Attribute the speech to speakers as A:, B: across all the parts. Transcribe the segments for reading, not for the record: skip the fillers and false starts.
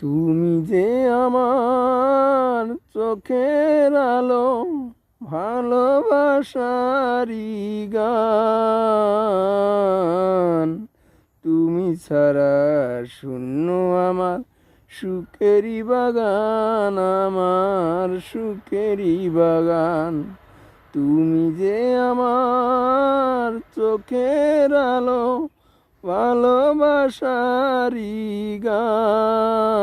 A: তুমি যে আমার চোখের আলো, ভালোবাসারি গান। তুমি ছাড়া শূন্য আমার সুখেরই বাগান, আমার সুখেরই বাগান। তুমি যে আমার চোখের আলো, ভালোবাসারি গান।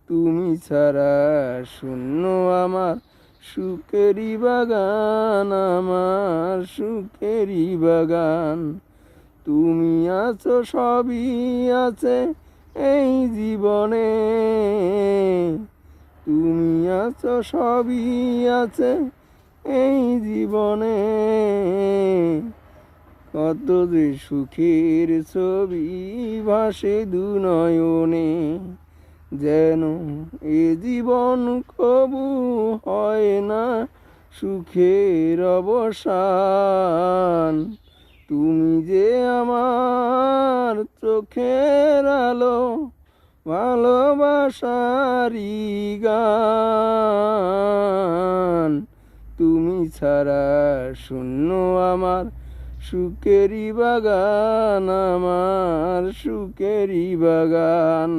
A: তুমি ছাড়া শূন্য আমার সুখেরই বাগান, আমার সুখেরই বাগান। তুমি আছো সবই আছে এই জীবনে, তুমি আছো সবই আছে এই জীবনে। কত যে সুখের ছবি ভাসে দু নয়নে, যেন এ জীবন কবু হয় না সুখের অবসান। তুমি যে আমার চোখের আলো, ভালোবাসারি গান। তুমি ছাড়া শূন্য আমার সুখেরই বাগান, আমার সুখেরই বাগান।